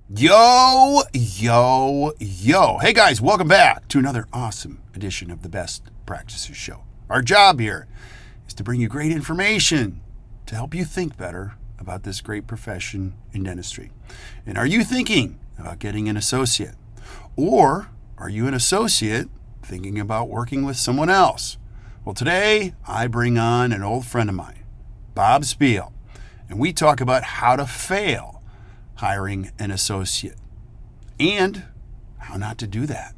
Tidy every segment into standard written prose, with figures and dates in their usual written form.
Yo, yo, yo. Hey guys, welcome back to another awesome edition of the Best Practices Show. Our job here is to bring you great information to help you think better about this great profession in dentistry. And are you thinking about getting an associate? Or are you an associate thinking about working with someone else? Well, today I bring on an old friend of mine, Bob Spiel, and we talk about how to fail hiring an associate and how not to do that.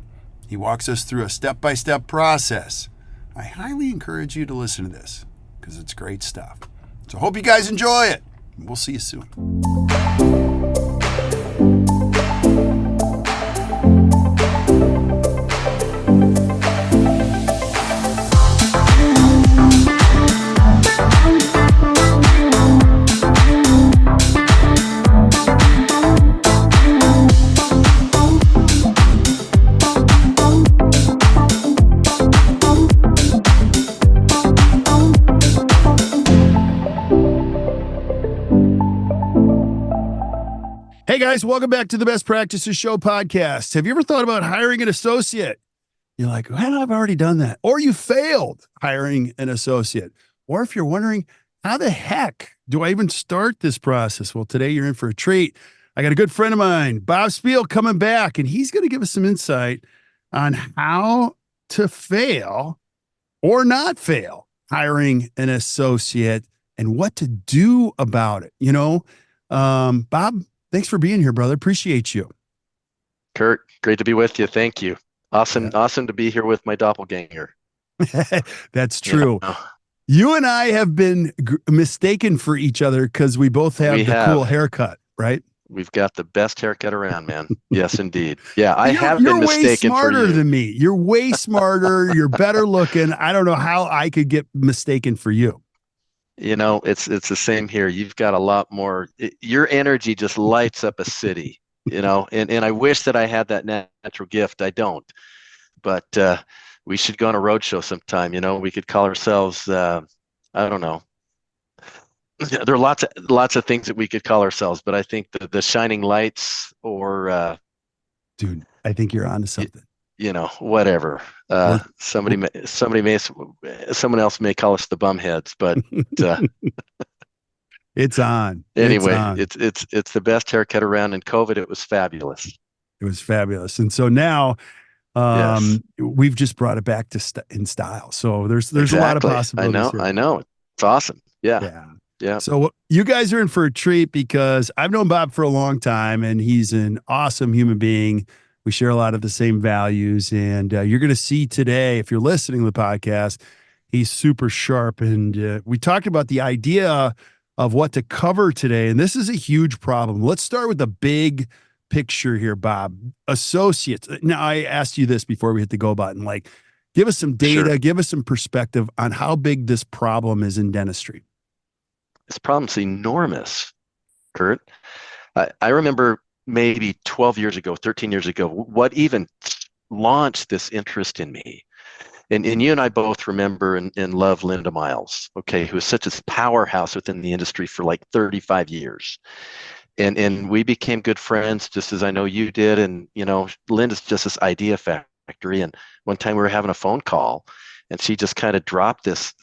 He walks us through a step-by-step process. I highly encourage you to listen to this because it's great stuff. So hope you guys enjoy it. We'll see you soon. Hey guys, welcome back to the Best Practices Show podcast. Have you ever thought about hiring an associate? You're like, well, I've already done that. Or you failed hiring an associate. Or if you're wondering, how the heck do I even start this process? Well, today you're in for a treat. I got a good friend of mine, Bob Spiel, coming back, and he's going to give us some insight on how to fail or not fail hiring an associate and what to do about it. Bob, thanks for being here, brother. Appreciate you. Kirk, great to be with you. Thank you. Awesome to be here with my doppelganger. That's true. You and I have been mistaken for each other because we both have cool haircut, right? We've got the best haircut around, man. Yes, indeed. Yeah, I have been mistaken for you. You're way smarter than me. You're way smarter. You're better looking. I don't know how I could get mistaken for you. It's the same here. You've got a lot more. Your energy just lights up a city, and I wish that I had that natural gift. I don't, but we should go on a road show sometime. We could call ourselves, I don't know. There are lots of things that we could call ourselves, but I think the shining lights or, dude, I think you're onto something. Whatever. Someone else may call us the bumheads, but it's on. Anyway, it's the best haircut around. In COVID, it was fabulous. It was fabulous, and so now, yes. We've just brought it back to in style. So there's exactly. A lot of possibilities. I know. It's awesome. Yeah. So you guys are in for a treat because I've known Bob for a long time, and he's an awesome human being. We share a lot of the same values, and you're going to see today, if you're listening to the podcast, he's super sharp. And we talked about the idea of what to cover today, and this is a huge problem. Let's start with the big picture here, Bob. Associates. Now, I asked you this before we hit the go button. Give us some data, Sure. Give us some perspective on how big this problem is in dentistry. This problem's enormous, Kurt. I remember maybe 12 years ago, 13 years ago, what even launched this interest in me. And you and I both remember and love Linda Miles, who was such a powerhouse within the industry for like 35 years. And we became good friends, just as I know you did. And, Linda's just this idea factory. And one time we were having a phone call, and she just kind of dropped this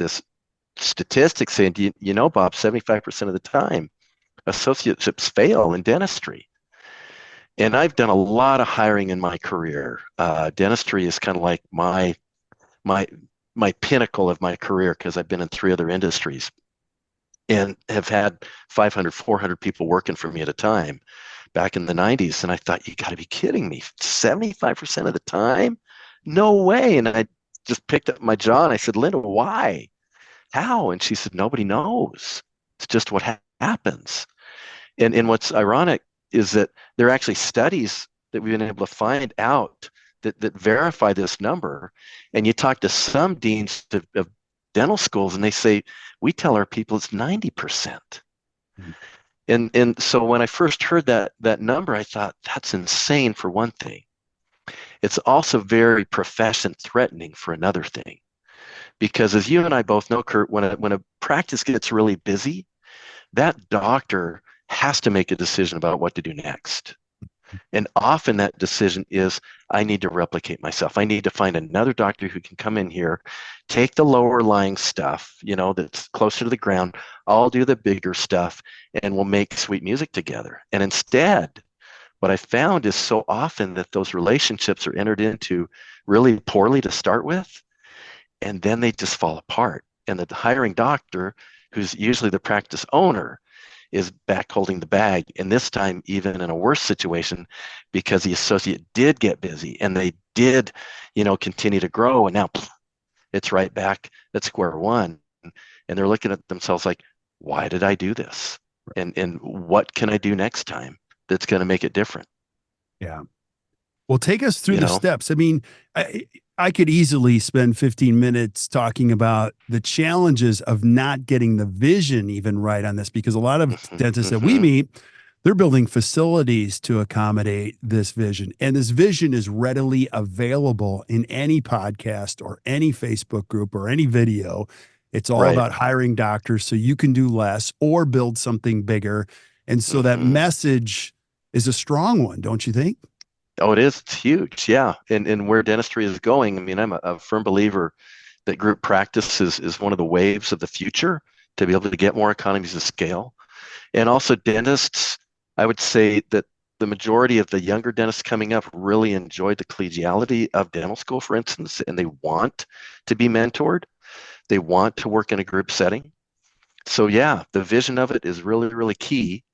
statistic saying, Bob, 75% of the time, associateships fail in dentistry. And I've done a lot of hiring in my career. Dentistry is kind of like my pinnacle of my career because I've been in 3 other industries and have had 500, 400 people working for me at a time back in the 90s. And I thought, you got to be kidding me. 75% of the time? No way. And I just picked up my jaw and I said, Linda, why? How? And she said, nobody knows. It's just what happens. And what's ironic is that there are actually studies that we've been able to find out that verify this number. And you talk to some deans of dental schools and they say, we tell our people it's 90%. Mm-hmm. And so when I first heard that number, I thought, that's insane for one thing. It's also very profession threatening for another thing. Because as you and I both know, Kurt, when a practice gets really busy, that doctor has to make a decision about what to do next. And often that decision is, I need to replicate myself. I need to find another doctor who can come in here, take the lower lying stuff, that's closer to the ground. I'll do the bigger stuff and we'll make sweet music together. And instead, what I found is so often that those relationships are entered into really poorly to start with, and then they just fall apart. And the hiring doctor, who's usually the practice owner, is back holding the bag. And this time, even in a worse situation, because the associate did get busy and they did, continue to grow. And now it's right back at square one. And they're looking at themselves like, why did I do this? And what can I do next time that's going to make it different? Yeah. Well, take us through the steps. I mean, I could easily spend 15 minutes talking about the challenges of not getting the vision even right on this, because a lot of dentists that we meet, they're building facilities to accommodate this vision. And this vision is readily available in any podcast or any Facebook group or any video. It's all about hiring doctors so you can do less or build something bigger. And so that message is a strong one, don't you think? Oh, it is. It's huge. Yeah. And where dentistry is going, I mean, I'm a firm believer that group practice is one of the waves of the future to be able to get more economies of scale. And also dentists, I would say that the majority of the younger dentists coming up really enjoyed the collegiality of dental school, for instance, and they want to be mentored. They want to work in a group setting. So yeah, the vision of it is really, really key.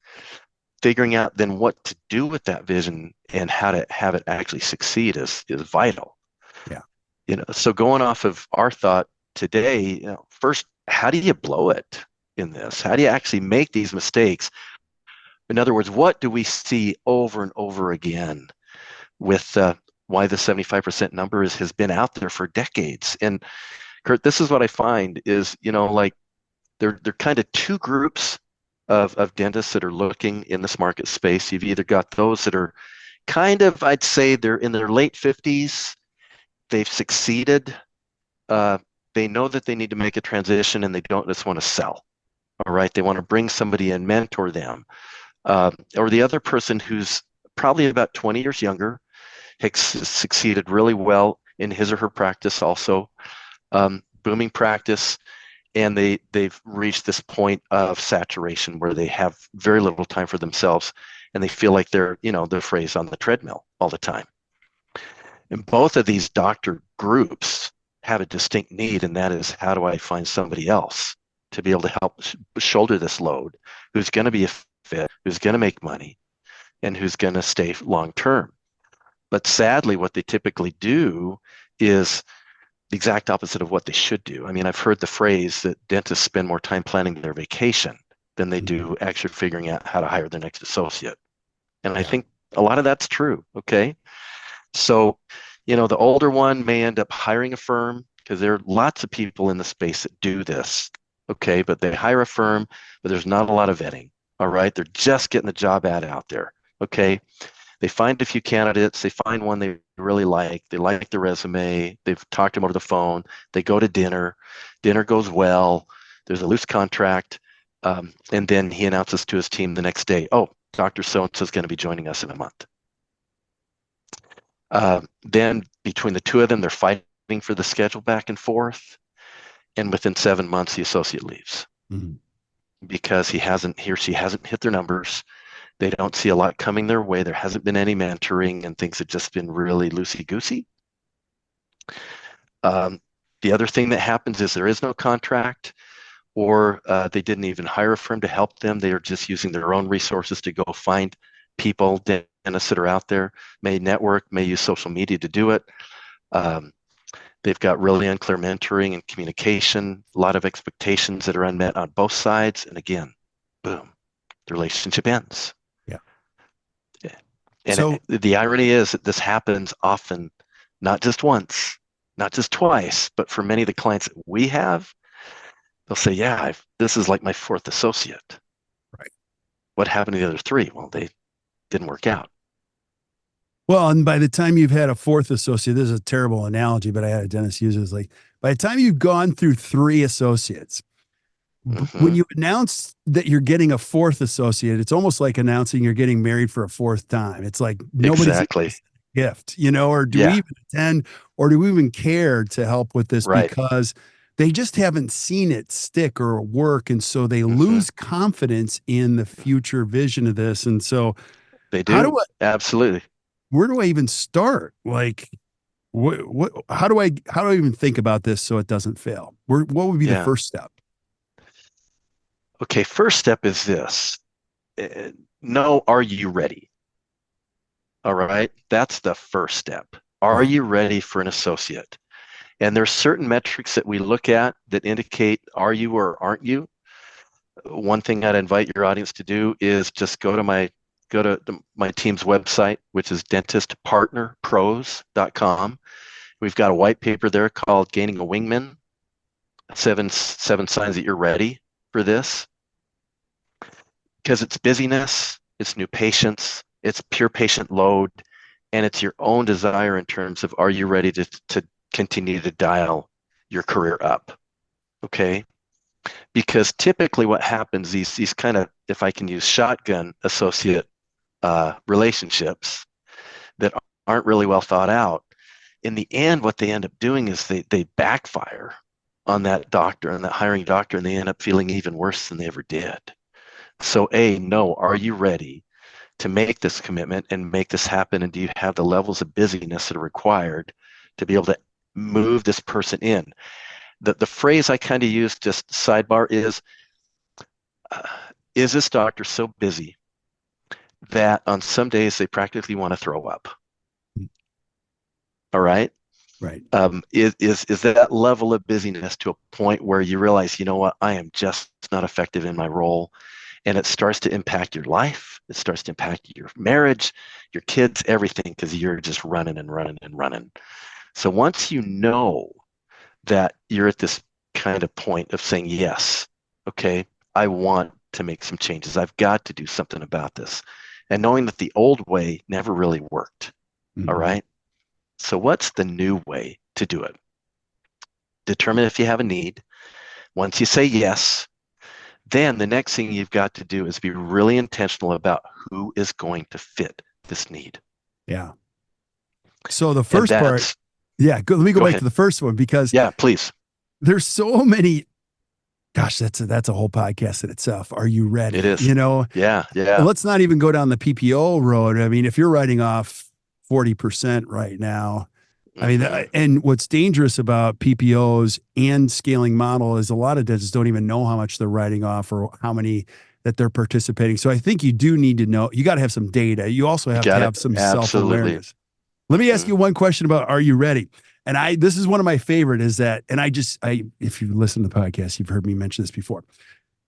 Figuring out then what to do with that vision and how to have it actually succeed is vital. Yeah. So going off of our thought today, first, how do you blow it in this? How do you actually make these mistakes? In other words, what do we see over and over again with why the 75% number has been out there for decades? And Kurt, this is what I find is, like they're kind of two groups of dentists that are looking in this market space. You've either got those that are kind of, I'd say they're in their late 50s, they've succeeded, they know that they need to make a transition and they don't just want to sell, all right? They want to bring somebody and mentor them. Or the other person who's probably about 20 years younger, has succeeded really well in his or her practice also, booming practice, and they've reached this point of saturation where they have very little time for themselves and they feel like they're, the phrase on the treadmill all the time. And both of these doctor groups have a distinct need, and that is, how do I find somebody else to be able to help shoulder this load, who's going to be a fit, who's going to make money, and who's going to stay long term. But sadly, what they typically do is the exact opposite of what they should do. I mean, I've heard the phrase that dentists spend more time planning their vacation than they do actually figuring out how to hire their next associate. And I think a lot of that's true. Okay. So, the older one may end up hiring a firm, because there are lots of people in the space that do this. Okay. But they hire a firm, but there's not a lot of vetting. All right. They're just getting the job ad out there. Okay. They find a few candidates. They find one they really like. They like the resume. They've talked to them over the phone. They go to dinner. Dinner goes well. There's a loose contract. And then he announces to his team the next day, oh, Dr. So-and-so is going to be joining us in a month. Then between the two of them, they're fighting for the schedule back and forth. And within 7 months, the associate leaves because he or she hasn't hit their numbers. They don't see a lot coming their way. There hasn't been any mentoring, and things have just been really loosey-goosey. The other thing that happens is there is no contract, or they didn't even hire a firm to help them. They are just using their own resources to go find people, dentists that are out there, may network, may use social media to do it. They've got really unclear mentoring and communication, a lot of expectations that are unmet on both sides. And again, boom, the relationship ends. And so the irony is that this happens often, not just once, not just twice, but for many of the clients that we have, they'll say, yeah, this is like my fourth associate. Right. What happened to the other three? Well, they didn't work out. Well, and by the time you've had a fourth associate, this is a terrible analogy, but I had a dentist use it, like by the time you've gone through 3 associates, When Hmm. you announce that you're getting a fourth associate, it's almost like announcing you're getting married for a fourth time. It's like nobody's Exactly. gift, you know, or do we Yeah. even attend or do we even care to help with this Right. because they just haven't seen it stick or work. And so they Hmm. lose confidence in the future vision of this. And so, They how do. do I, Absolutely. where do I even start? Like, how do I even think about this so it doesn't fail? What would be the Yeah. first step? Okay. First step is this. Uh, Know, are you ready? All right. That's the first step. Are Right. you ready for an associate? And there's certain metrics that we look at that indicate are you or aren't you. One thing I'd invite your audience to do is just go to my team's website, which is dentistpartnerpros.com. We've got a white paper there called Gaining a Wingman, seven signs that you're ready for this. Because it's busyness, it's new patients, it's pure patient load, and it's your own desire in terms of are you ready to continue to dial your career up? Okay. Because typically what happens, these kind of, if I can use shotgun associate relationships that aren't really well thought out, in the end, what they end up doing is they backfire on that doctor and that hiring doctor, and they end up feeling even worse than they ever did. So, no, are you ready to make this commitment and make this happen? And do you have the levels of busyness that are required to be able to move this person in? The phrase I kind of use, just sidebar, uh, is this doctor so busy that on some days they practically want to throw up? All right. Right. Is that level of busyness to a point where you realize, you know what, I am just not effective in my role, and it starts to impact your life, it starts to impact your marriage, your kids, everything, because you're just running and running and running. So once you know that you're at this kind of point of saying, yes, okay, I want to make some changes, I've got to do something about this, and knowing that the old way never really worked. All Mhm. right. So what's the new way to do it? Determine if you have a need. Once you say yes, then the next thing you've got to do is be really intentional about who is going to fit this need. Yeah. So the And first part, that's, yeah, let me go go back to ahead. the first one because Yeah, please. there's so many. Gosh, that's a whole podcast in itself. Are you It ready? is. You know, Yeah, and yeah. let's not even go down the PPO road. I mean, if you're writing off 40% right now, I mean, Hmm. and what's dangerous about PPOs and scaling model is a lot of dentists don't even know how much they're writing off or how many that they're participating. So I think you do need to know, you got to have some data. You also You have to got it. have some self Absolutely. awareness. Let me ask Hmm. you one question about are you ready? And this is one of my favorite is that, and if you listen to the podcast, you've heard me mention this before.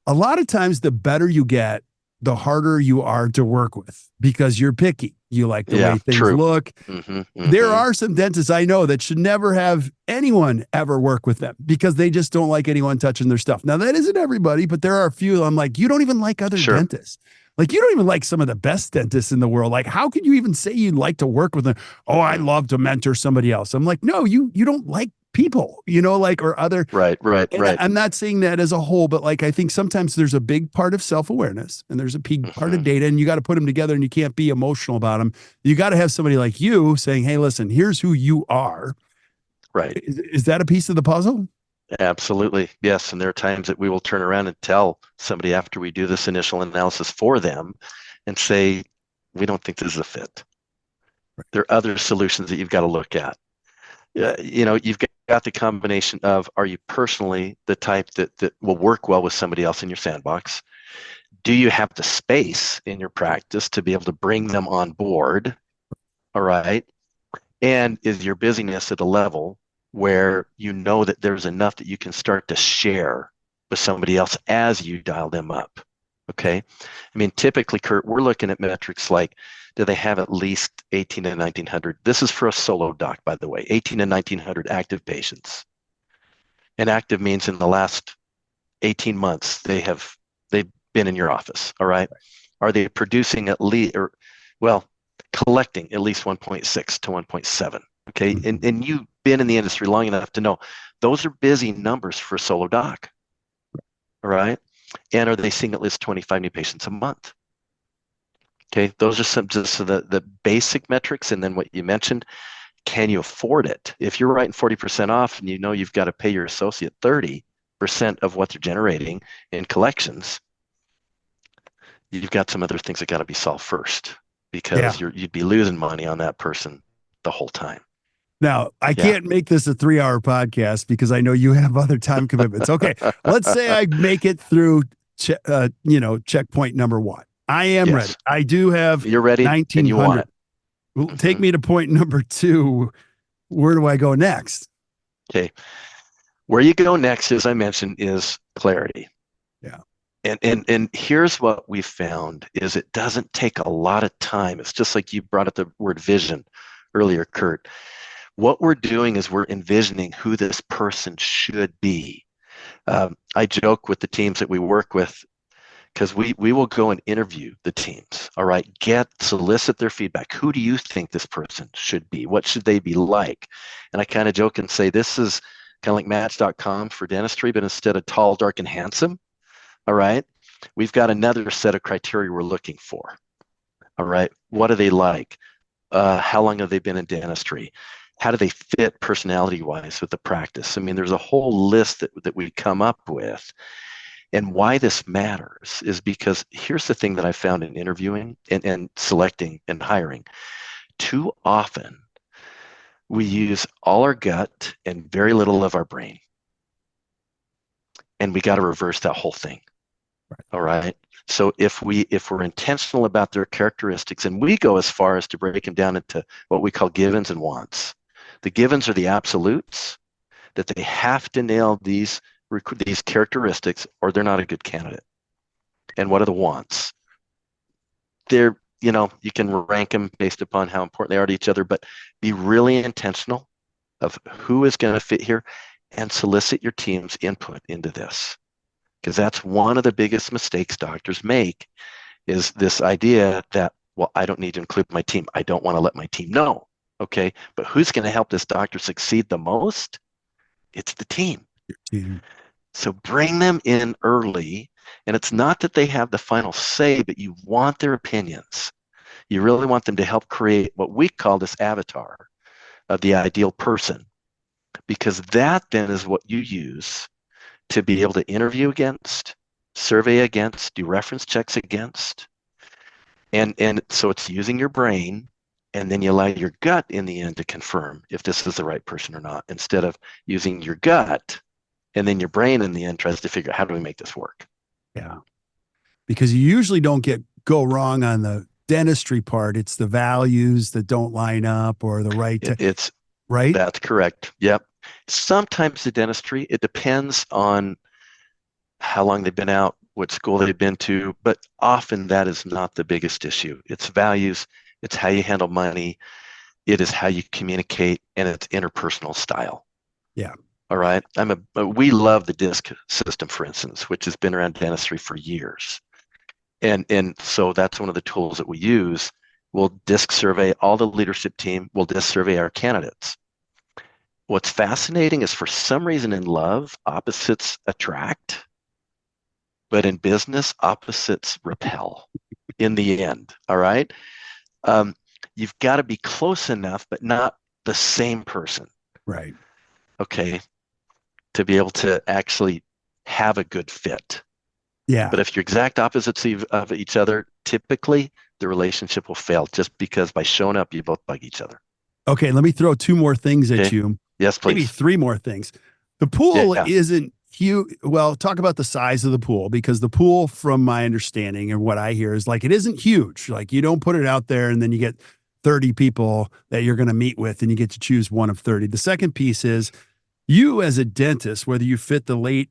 A lot of times, the better you get, the harder you are to work with because you're picky. You like the Yeah, way things true. look. Hmm. There Hmm. are some dentists I know that should never have anyone ever work with them because they just don't like anyone touching their stuff. Now, that isn't everybody, but there are a few I'm like, you don't even like other Sure. dentists. Like, you don't even like some of the best dentists in the world. Like, how could you even say you'd like to work with them? Oh, I Hmm. love to mentor somebody else. I'm like, no, you don't like people, like, or other. Right, right, And right. I'm not saying that as a whole, but like I think sometimes there's a big part of self-awareness and there's a big part Hmm. of data, and you got to put them together and you can't be emotional about them. You got to have somebody like you saying, hey, listen, here's who you are. Right. Is that a piece of the puzzle? Absolutely. Yes. And there are times that we will turn around and tell somebody after we do this initial analysis for them and say, we don't think this is a fit. There are other solutions that you've got to look at. You've got the combination of, are you personally the type that will work well with somebody else in your sandbox? Do you have the space in your practice to be able to bring them on board? All right. And is your busyness at a level where you know that there's enough that you can start to share with somebody else as you dial them up? Okay. I mean, typically, Kurt, we're looking at metrics like, do they have at least 18 to 1900? This is for a solo doc, by the way, 18 to 1900 active patients. And active means in the last 18 months, they've been in your office. All right. Are they producing at least, or well, collecting at least 1.6 to 1.7? Okay. Mhm. And you've been in the industry long enough to know those are busy numbers for a solo doc. All right. And are they seeing at least 25 new patients a month? Okay. Those are some just the basic metrics. And then what you mentioned, can you afford it? If you're writing 40% off and you know you've got to pay your associate 30% of what they're generating in collections, you've got some other things that got to be solved first, because you'd be losing money on that person the whole time. Now, I can't make this a 3-hour podcast because I know you have other time commitments. Okay, let's say I make it through, checkpoint number 1. I am ready. I do have You're ready 1900. and you want it. Take me to point number 2. Where do I go next? Okay. Where you go next, as I mentioned, is clarity. Yeah. And here's what we found is it doesn't take a lot of time. It's just like you brought up the word vision earlier, Kurt. What we're doing is we're envisioning who this person should be. I joke with the teams that we work with, because we will go and interview the teams. All right, solicit their feedback. Who do you think this person should be? What should they be like? And I kind of joke and say, this is kind of like Match.com for dentistry, but instead of tall, dark, and handsome, all right, we've got another set of criteria we're looking for. All right, what are they like? How long have they been in dentistry? How do they fit personality-wise with the practice? I mean, there's a whole list that we come up with. And why this matters is because here's the thing that I found in interviewing and selecting and hiring. Too often, we use all our gut and very little of our brain. And we got to reverse that whole thing. Right. All right. So if we're intentional about their characteristics, and we go as far as to break them down into what we call givens and wants. The givens are the absolutes, that they have to nail these characteristics or they're not a good candidate. And what are the wants? They're, you can rank them based upon how important they are to each other, but be really intentional of who is going to fit here and solicit your team's input into this. Because that's one of the biggest mistakes doctors make, is this idea that, well, I don't need to include my team. I don't want to let my team know. Okay, but who's going to help this doctor succeed the most? It's the team. Your team. So bring them in early, and it's not that they have the final say, but you want their opinions. You really want them to help create what we call this avatar of the ideal person, because that then is what you use to be able to interview against, survey against, do reference checks against. And so it's using your brain, and then you allow your gut in the end to confirm if this is the right person or not, instead of using your gut and then your brain in the end tries to figure out, how do we make this work? Yeah. Because you usually don't go wrong on the dentistry part. It's the values that don't line up or the right. It's right. That's correct. Yep. Sometimes the dentistry, it depends on how long they've been out, what school they've been to, but often that is not the biggest issue. It's values. It's how you handle money. It is how you communicate, and it's interpersonal style. Yeah. All right. We love the DISC system, for instance, which has been around dentistry for years. And so that's one of the tools that we use. We'll DISC survey all the leadership team. We'll DISC survey our candidates. What's fascinating is, for some reason in love, opposites attract, but in business, opposites repel in the end. All right. You've got to be close enough, but not the same person. Right. Okay. To be able to actually have a good fit. Yeah. But if you're exact opposites of each other, typically the relationship will fail, just because by showing up, you both bug each other. Okay. Let me throw 2 more things at you. Yes, please. Maybe 3 more things. The pool isn't huge. Well, talk about the size of the pool, because the pool, from my understanding and what I hear, is like, it isn't huge. Like, you don't put it out there and then you get 30 people that you're going to meet with and you get to choose one of 30. The second piece is, you as a dentist, whether you fit the late,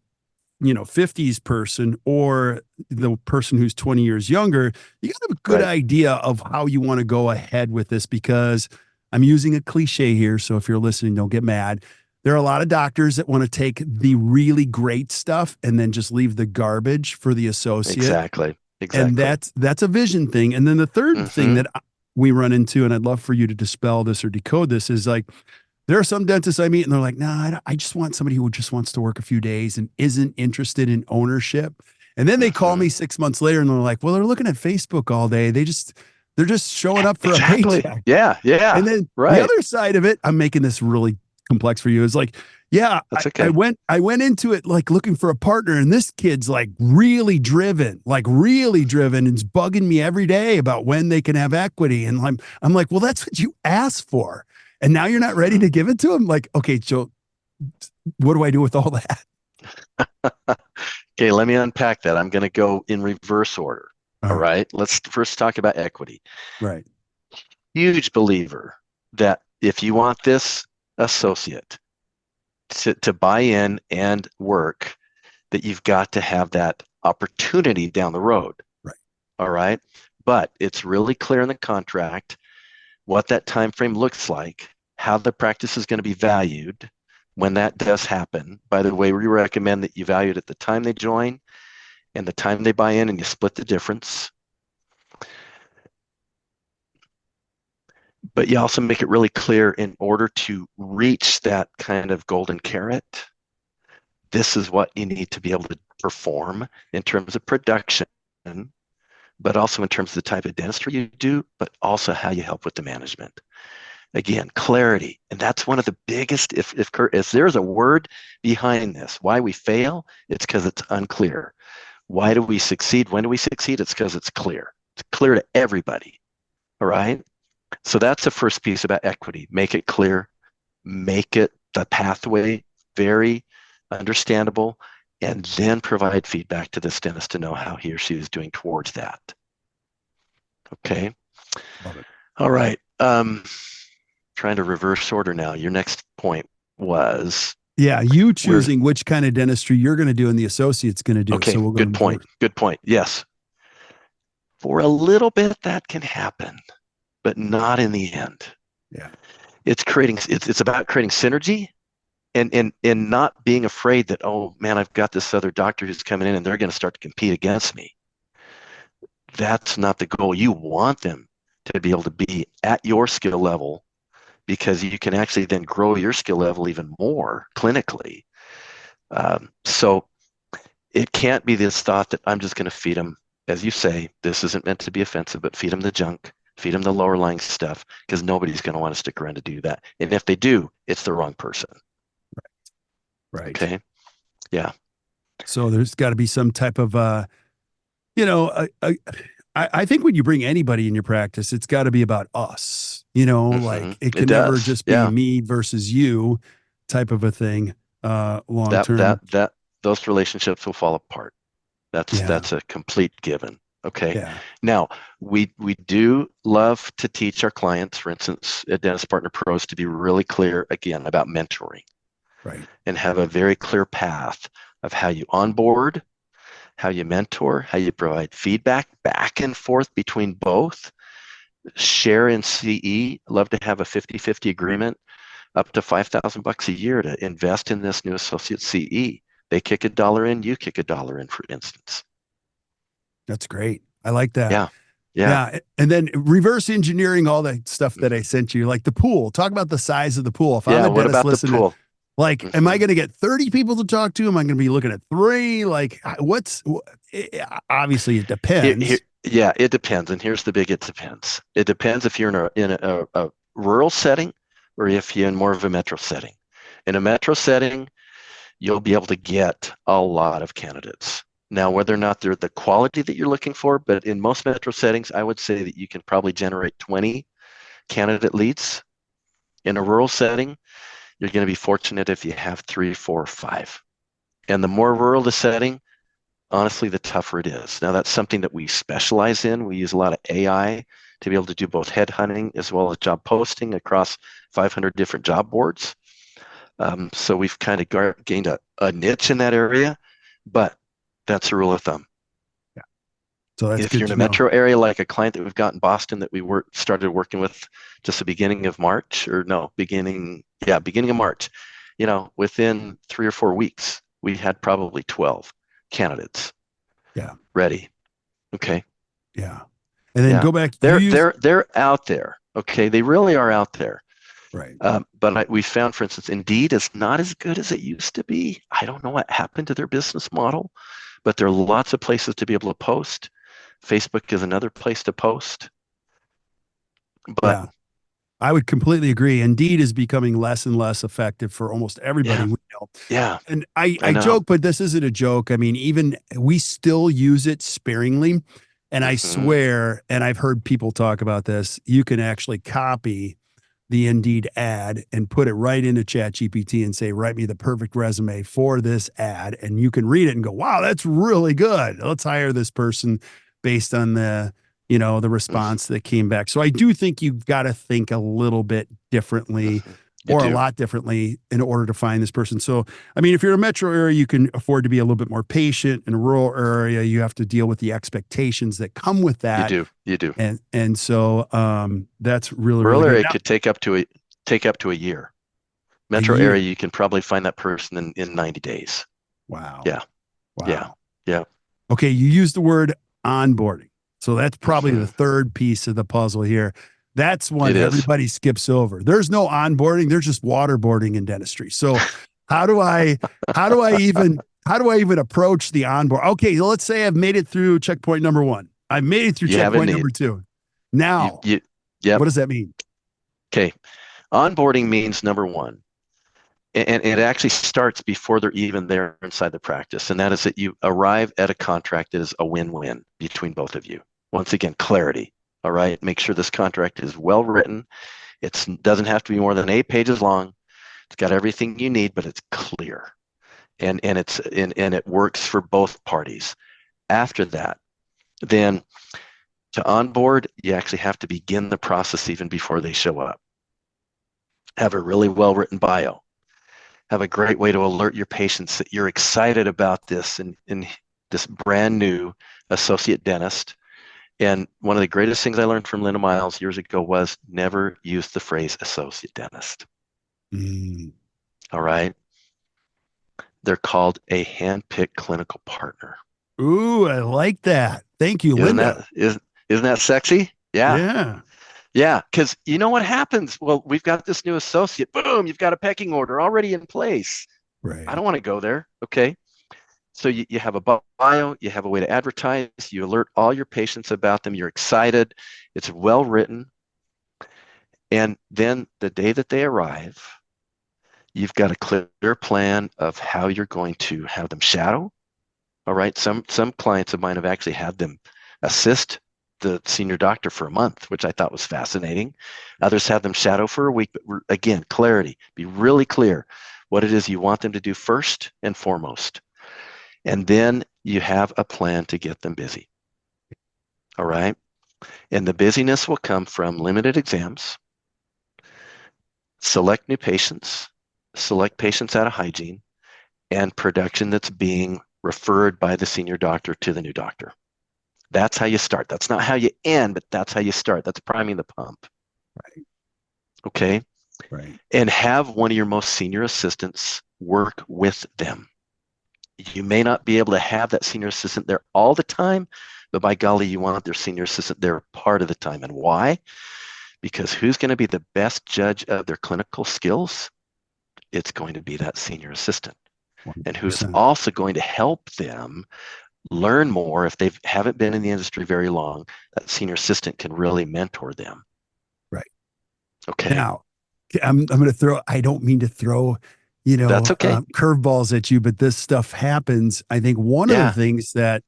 50s person or the person who's 20 years younger, you got to have a good idea of how you want to go ahead with this, because I'm using a cliche here. So if you're listening, don't get mad. There are a lot of doctors that want to take the really great stuff and then just leave the garbage for the associate. Exactly. And that's a vision thing. And then the third thing that we run into, and I'd love for you to dispel this or decode this, is like, There are some dentists I meet and they're like, nah, I just want somebody who just wants to work a few days and isn't interested in ownership. And then they call me 6 months later and they're like, well, they're looking at Facebook all day. They're just showing up for a Exactly. paycheck. Yeah. And then the Right. other side of it, I'm making this really complex for you, is like, yeah, That's okay. I went into it like looking for a partner, and this kid's like really driven, and it's bugging me every day about when they can have equity. And I'm like, well, that's what you asked for. And now you're not ready to give it to him. Like, okay, so what do I do with all that? Okay, let me unpack that. I'm going to go in reverse order. All right. Let's first talk about equity. Right. Huge believer that if you want this associate to buy in and work, that you've got to have that opportunity down the road. Right. All right. But it's really clear in the contract what that time frame looks like, how the practice is going to be valued when that does happen. By the way, we recommend that you value it at the time they join and the time they buy in, and you split the difference. But you also make it really clear, in order to reach that kind of golden carrot, this is what you need to be able to perform in terms of production, but also in terms of the type of dentistry you do, but also how you help with the management. Again, clarity. And that's one of the biggest, if there's a word behind this, why we fail, it's because it's unclear. Why do we succeed? When do we succeed? It's because it's clear. It's clear to everybody. All right. So that's the first piece about equity. Make it clear, make it the pathway very understandable, and then provide feedback to this dentist to know how he or she is doing towards that. Okay. Love it. All right. Trying to reverse order now. Your next point was, you choosing which kind of dentistry you're going to do and the associate's going to do. Okay, so we'll good point. Good point. Yes. For a little bit that can happen, but not in the end. Yeah. It's about creating synergy and not being afraid that, oh man, I've got this other doctor who's coming in and they're going to start to compete against me. That's not the goal. You want them to be able to be at your skill level, because you can actually then grow your skill level even more clinically. So it can't be this thought that I'm just going to feed them, as you say, this isn't meant to be offensive, but feed them the junk, feed them the lower lying stuff, because nobody's going to want to stick around to do that. And if they do, it's the wrong person. Right. Okay. Yeah. So there's got to be some type of, I think when you bring anybody in your practice, it's got to be about us, like it can never just be me versus you type of a thing, long term. Those relationships will fall apart. That's a complete given. Okay. Yeah. Now, we do love to teach our clients, for instance, at Dentist Partner Pros, to be really clear again about mentoring. Right. And have a very clear path of how you onboard, how you mentor, how you provide feedback back and forth between both. Share in CE. Love to have a 50-50 agreement up to $5,000 a year to invest in this new associate CE. They kick $1 in, you kick $1 in, for instance. That's great. I like that. Yeah. And then reverse engineering all the stuff that I sent you, like the pool. Talk about the size of the pool. If I'm a what dentist about the pool? Am I going to get 30 people to talk to? Am I going to be looking at 3? Like, obviously it depends. It depends. And here's the big, it depends. It depends if you're in a rural setting or if you're in more of a metro setting. In a metro setting, you'll be able to get a lot of candidates. Now, whether or not they're the quality that you're looking for, but in most metro settings, I would say that you can probably generate 20 candidate leads. In a rural setting, you're going to be fortunate if you have 3, 4, 5. And the more rural the setting, honestly, the tougher it is. Now, that's something that we specialize in. We use a lot of AI to be able to do both headhunting as well as job posting across 500 different job boards. So we've kind of gained a niche in that area, but that's a rule of thumb. Yeah. So that's if you're in a metro area, like a client that we've got in Boston that we started working with just the beginning of March, beginning of March, within 3 or 4 weeks, we had probably 12 candidates. Yeah. Ready. Okay. Yeah. And then go back. They're out there. Okay. They really are out there. Right. But we found, for instance, Indeed is not as good as it used to be. I don't know what happened to their business model, but there are lots of places to be able to post. Facebook is another place to post. But Yeah. I would completely agree. Indeed is becoming less and less effective for almost everybody yeah, we know. yeah, And I, I I know. joke, but this isn't a joke. I mean, even we still use it sparingly. And I Hmm. swear, and I've heard people talk about this, you can actually copy the Indeed ad and put it right into ChatGPT and say, write me the perfect resume for this ad. And you can read it and go, wow, that's really good. Let's hire this person based on the response that came back. So I do think you've got to think a little bit differently Hmm. You or a do. lot differently in order to find this person. So, I mean, if you're a metro area, you can afford to be a little bit more patient. In a rural area, you have to deal with the expectations that come with You that. do. You do. And so that's really, really Rural good. area Now, could take up to a year. a Metro area, year. you can probably find that person in 90 days. Wow. Yeah, yeah, Wow. yeah. Okay. You used the word onboarding. So that's probably the Hmm. third piece of the puzzle here. That's one It is. everybody skips over. There's no onboarding. There's just waterboarding in dentistry. So how do I, how do I even approach the onboard? Okay. Let's say I've made it through checkpoint number one. I've made it through You have it checkpoint neat. number two. You, Now, you, yep. what does that mean? Okay. Onboarding means number one, and it actually starts before they're even there inside the practice, and that is that you arrive at a contract that is a win-win between both of you. Once again, clarity. All right. Make sure this contract is well written. It doesn't have to be more than 8 pages long. It's got everything you need, but it's clear, and it works for both parties. After that, then to onboard, you actually have to begin the process even before they show up. Have a really well written bio. Have a great way to alert your patients that you're excited about this and this brand new associate dentist. And one of the greatest things I learned from Linda Miles years ago was never use the phrase associate dentist. Mm. All right. They're called a handpicked clinical partner. Ooh, I like that. Thank you, Isn't Linda. that isn't that sexy? Yeah. Yeah. Yeah, because you know what happens? Well, we've got this new associate. Boom, you've got a pecking order already in place. I Right. don't want to go there. Okay. So you have a bio, you have a way to advertise, you alert all your patients about them, you're excited, it's well written. And then the day that they arrive, you've got a clear plan of how you're going to have them shadow. All right. Some clients of mine have actually had them assist the senior doctor for a month, which I thought was fascinating. Others have them shadow for a week, but again, clarity, be really clear what it is you want them to do first and foremost. And then you have a plan to get them busy. All right. And the busyness will come from limited exams, select new patients, select patients out of hygiene, and production that's being referred by the senior doctor to the new doctor. That's how you start. That's not how you end, but that's how you start. That's priming the pump. Right. Okay. Right. And have one of your most senior assistants work with them. You may not be able to have that senior assistant there all the time, but by golly, you want their senior assistant there part of the time. And why? Because who's going to be the best judge of their clinical skills? It's going to be that senior assistant. And who's 100%. also going to help them learn more if they haven't been in the industry very long. That senior assistant can really mentor them. Right. Okay. Now, I'm going to throw, I don't mean to throw, That's okay. curveballs at you, but this stuff happens. I think one of the Yeah. things that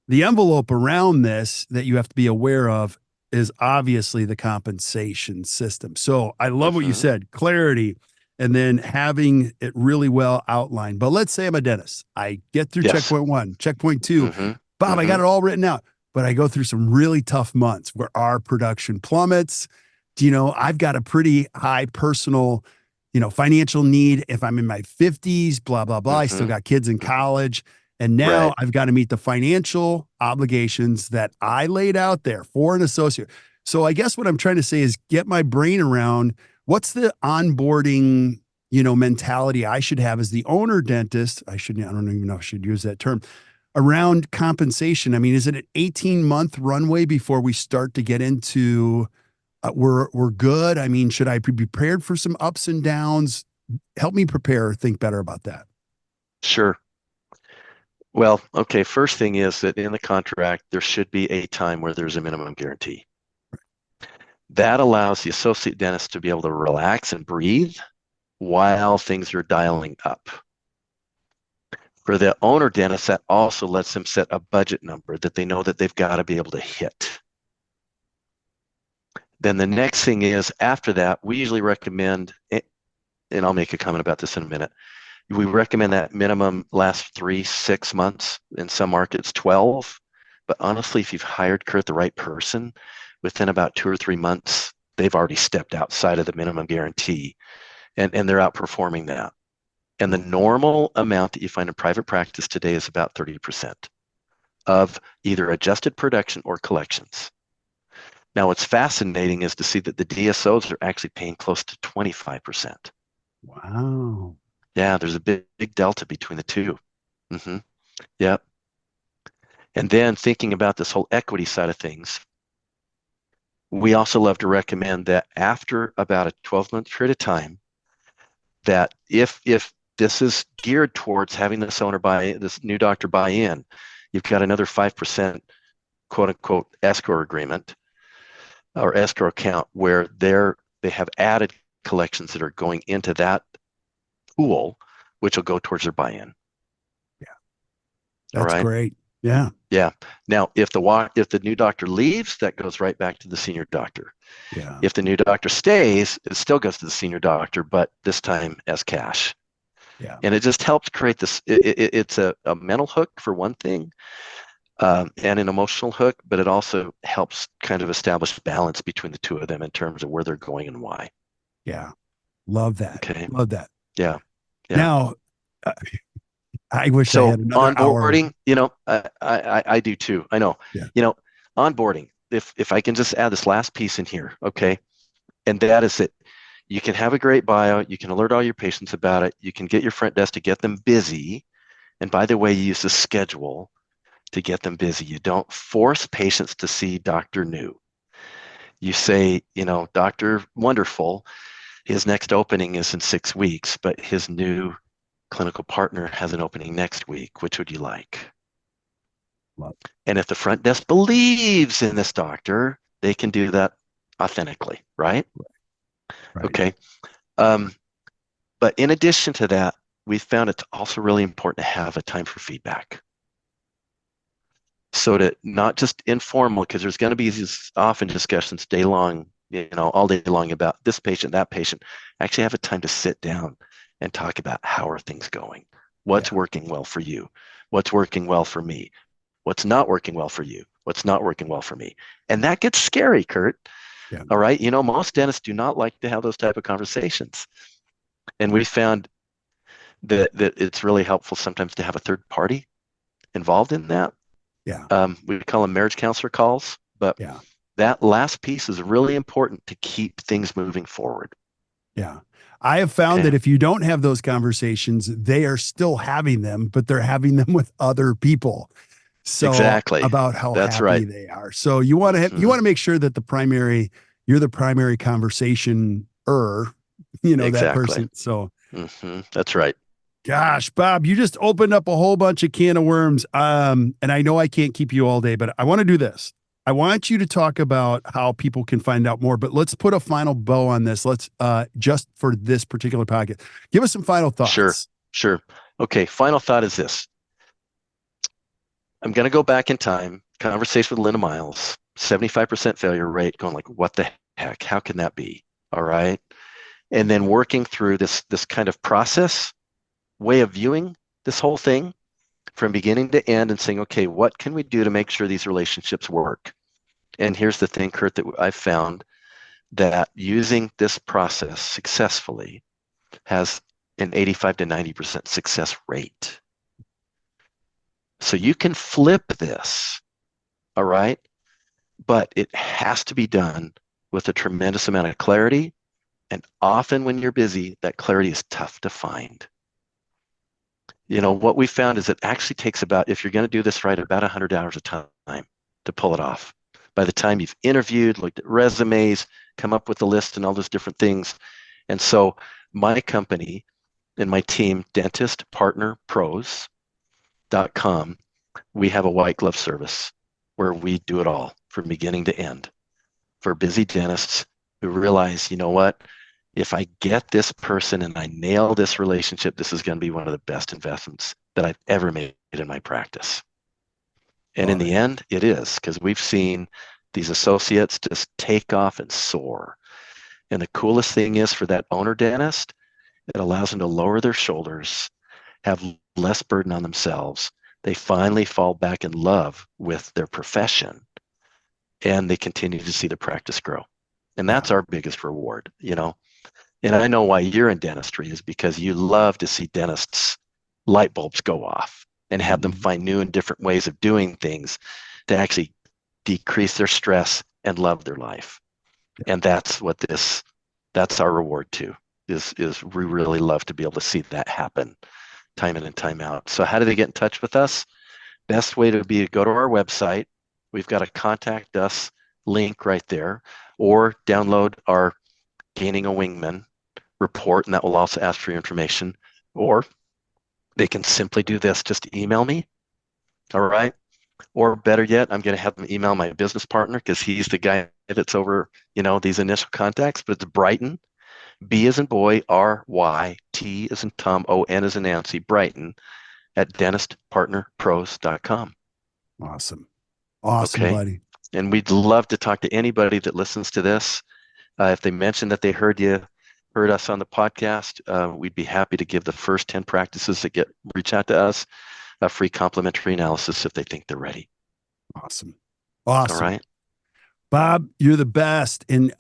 the envelope around this that you have to be aware of is obviously the compensation system. So I love what you Mm-hmm. said, clarity, and then having it really well outlined. But let's say I'm a dentist. I get through Yes. checkpoint one, checkpoint two. Mm-hmm. Bob, I Mm-hmm. got it all written out, but I go through some really tough months where our production plummets. I've got a pretty high personal, financial need. If I'm in my 50s, blah, blah, blah, I still Mm-hmm. got kids in Mm-hmm. college. And now Right. I've got to meet the financial obligations that I laid out there for an associate. So I guess what I'm trying to say is get my brain around what's the onboarding, mentality I should have as the owner dentist. I don't even know if I should use that term around compensation. I mean, is it an 18-month runway before we start to get into we're good? I mean, should I be prepared for some ups and downs? Help me prepare, think better about that. Sure. Well, okay, first thing is that in the contract, there should be a time where there's a minimum guarantee. That allows the associate dentist to be able to relax and breathe while things are dialing up. For the owner dentist, that also lets them set a budget number that they know that they've got to be able to hit. Then the next thing is, after that, we usually recommend, and I'll make a comment about this in a minute, we recommend that minimum last 3-6 months, in some markets 12. But honestly, if you've hired, Kurt, the right person, within about 2 or 3 months, they've already stepped outside of the minimum guarantee, and they're outperforming that. And the normal amount that you find in private practice today is about 30% of either adjusted production or collections. Now, what's fascinating is to see that the DSOs are actually paying close to 25%. Wow. Yeah, there's a big delta between the two. Yep. And then thinking about this whole equity side of things, we also love to recommend that after about a 12-month period of time, that if this is geared towards having this new doctor buy in, you've got another 5% quote unquote escrow agreement or escrow account where they have added collections that are going into that pool, which will go towards their buy-in. Yeah, that's great. Yeah. Yeah. Now, if the new doctor leaves, that goes right back to the senior doctor. Yeah. If the new doctor stays, it still goes to the senior doctor, but this time as cash. Yeah. And it just helps create this. It's a mental hook for one thing, and an emotional hook, but it also helps kind of establish balance between the two of them in terms of where they're going and why. Yeah. Love that. Okay. Love that. Yeah. Now, I wish I had another onboarding, hour. I do too. I know. Yeah. Onboarding. If I can just add this last piece in here, okay, and that is that you can have a great bio, you can alert all your patients about it, you can get your front desk to get them busy, and by the way, you use the schedule to get them busy. You don't force patients to see Dr. New. You say, Dr. Wonderful, his next opening is in 6 weeks, but his new clinical partner has an opening next week. Which would you like? Love. And if the front desk believes in this doctor, they can do that authentically, right? Right. Okay. But in addition to that, we found it's also really important to have a time for feedback. So to not just informal, because there's going to be these often discussions day long, all day long about this patient, that patient. Actually have a time to sit down and talk about how are things going? What's working well for you? What's working well for me? What's not working well for you? What's not working well for me? And that gets scary, Kurt. Yeah. All right. Most dentists do not like to have those type of conversations. And we found that it's really helpful sometimes to have a third party involved in that. Yeah. We call them marriage counselor calls, but that last piece is really important to keep things moving forward. Yeah. I have found that if you don't have those conversations, they are still having them, but they're having them with other people. So exactly. About how That's happy right. they are. So you want to you want to make sure that you're the primary conversation exactly. that person. So that's right. Gosh, Bob, you just opened up a whole bunch of can of worms. And I know I can't keep you all day, but I want to do this. I want you to talk about how people can find out more, but let's put a final bow on this. Let's just for this particular podcast, give us some final thoughts. Sure. Okay. Final thought is this. I'm going to go back in time, conversation with Linda Miles, 75% failure rate, going like, what the heck? How can that be? All right. And then working through this kind of process, way of viewing this whole thing from beginning to end and saying, okay, what can we do to make sure these relationships work? And here's the thing, Kurt, that I've found that using this process successfully has an 85 to 90% success rate. So you can flip this, all right? But it has to be done with a tremendous amount of clarity. And often when you're busy, that clarity is tough to find. What we found is it actually takes about, if you're going to do this right, about 100 hours of time to pull it off. by the time you've interviewed, looked at resumes, come up with a list and all those different things. And so my company and my team, dentistpartnerpros.com, we have a white glove service where we do it all from beginning to end for busy dentists who realize, you know what, if I get this person and I nail this relationship, this is going to be one of the best investments that I've ever made in my practice. And in the end, it is, because we've seen these associates just take off and soar. And the coolest thing is for that owner dentist, it allows them to lower their shoulders, have less burden on themselves. They finally fall back in love with their profession, and they continue to see the practice grow. And that's our biggest reward, you know. And I know why you're in dentistry is because you love to see dentists' light bulbs go off and have them find new and different ways of doing things to actually decrease their stress and love their life. And that's our reward too, is we really love to be able to see that happen time in and time out. So how do they get in touch with us? Best way to be to go to our website. We've got a contact us link right there, or download our Gaining a Wingman report, and that will also ask for your information. Or they can simply do this, just email me. All right. Or better yet, I'm going to have them email my business partner, because he's the guy that's over, you know, these initial contacts. But it's Brighton, B as in boy, R-Y, T as in Tom, O-N as in Nancy, Brighton at dentistpartnerpros.com. Awesome, buddy. And we'd love to talk to anybody that listens to this. If they mention that they heard us on the podcast, we'd be happy to give the first 10 practices that reach out to us a free complimentary analysis if they think they're ready. Awesome. All right. Bob, you're the best. And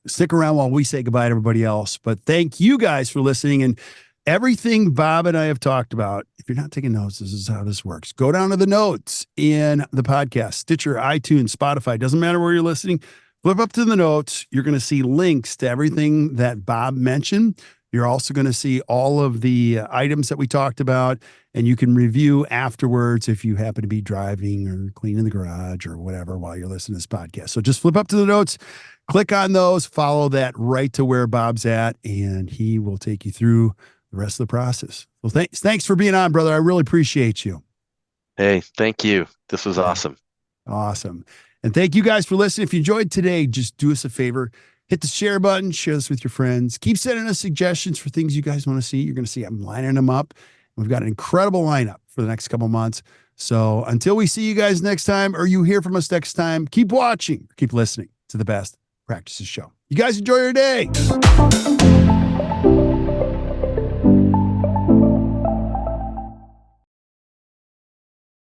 stick around while we say goodbye to everybody else. But thank you guys for listening. And everything Bob and I have talked about, if you're not taking notes, this is how this works. Go down to the notes in the podcast, Stitcher, iTunes, Spotify. Doesn't matter where you're listening. Flip up to the notes. You're going to see links to everything that Bob mentioned. You're also going to see all of the items that we talked about, and you can review afterwards if you happen to be driving or cleaning the garage or whatever while you're listening to this podcast. So just flip up to the notes, click on those, follow that right to where Bob's at, and he will take you through the rest of the process. Well, thanks for being on, brother. I really appreciate you. Hey, thank you. This was awesome. Awesome. And thank you guys for listening. If you enjoyed today, just do us a favor. Hit the share button, share this with your friends. Keep sending us suggestions for things you guys want to see. You're going to see I'm lining them up. We've got an incredible lineup for the next couple months. So until we see you guys next time, or you hear from us next time, keep watching, keep listening to the Best Practices Show. You guys enjoy your day.